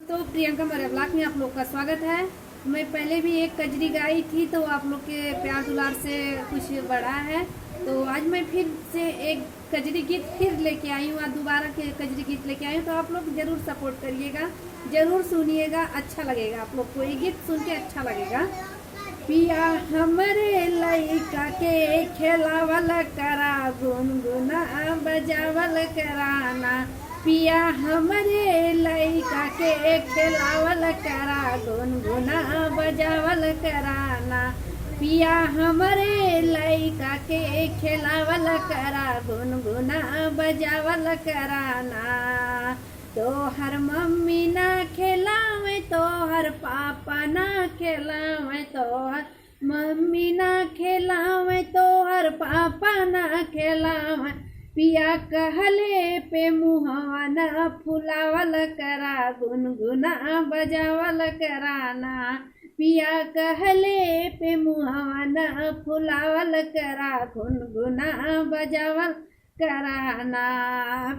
दोस्तों, प्रियंका मेरे ब्लॉग में आप लोग का स्वागत है। मैं पहले भी एक कजरी गाई थी तो आप लोग के प्यार दुलार से कुछ बढ़ा है। तो आज मैं फिर से एक कजरी गीत फिर लेके आई हूँ। आज दोबारा के कजरी गीत लेके आई हूँ, तो आप लोग ज़रूर सपोर्ट करिएगा, ज़रूर सुनिएगा, अच्छा लगेगा आप लोग को। ये गीत सुन के अच्छा लगेगा। पिया हमरे लइका के खेलावल करा, गुनगुना बजावल कराना। पिया हमरे लइका के खेलावल करा, गुनगुना बजावल कराना। पिया हमरे लइका के खेलावल करा, गुनगुना बजावल कराना। तोहर मम्मी ना खेलावे, तोहर पापा ना खेलावे, तोहर मम्मी ना खेलावे, तोहर पापा ना खेलावे। पिया कहले पे मुहवा न फुलावल करा, गुनगुना बजावल कराना। पिया कहले पे मुहवा न फुलावल करा, गुनगुना बजावल कराना।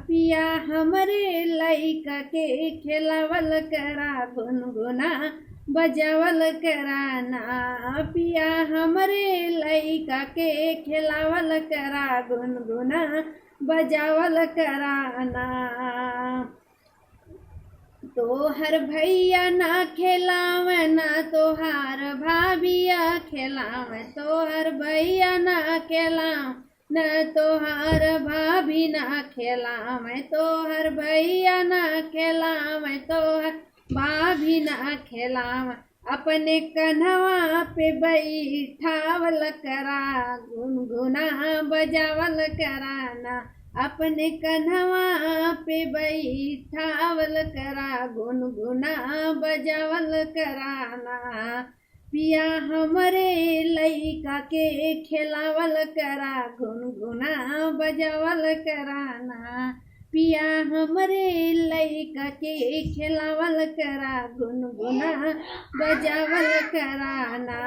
पिया हमरे लइका के खेलावल करा, गुनगुना बजावल कराना। पिया हमरे लइका के खेलावल करा, गुनगुना बजावल कराना। तोहर भैया ना खेलावे, ना तोहार भाभिया खेलावे, तोहर भैया ना खेलावे, न तोहार भाभी ना खेलावे, तोहर भैया ना खेलावे, तोहर भाभी ना खेलावे। अपने कन्हवा पे बैठावल करा, गुनगुना बजावल कराना। अपने कन्हवा पे बैठावल करा, गुनगुना बजावल कराना। पिया हमरे लइका के खेलावल करा, गुनगुना बजावल कराना। पिया हमरे लइका के खेलावल करा, गुनगुना बजावल कराना।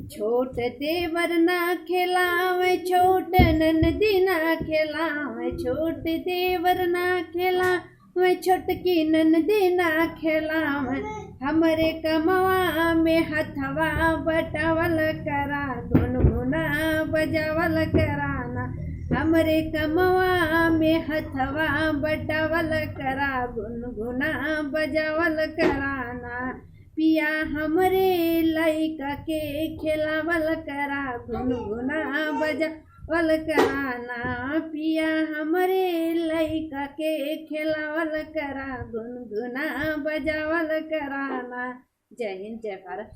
छोट देवर ना खेलावे, छोट ननदी ना खेलावे, छोट देवर ना खेलावे, छोटकी ननदी ना खेलावे। हमरे कमवा में हथवा बटावल करा, गुनगुना बजावल कराना। हमरे कमवा में हथवा बटावल करा, गुनगुना बजावल कराना। पिया हमरे लइका के खेलावल करा, गुनगुना बजावल कराना। पिया हमरे लइका के खेलावल करा, गुनगुना बजावल कराना। जय हिंद, जय भारत।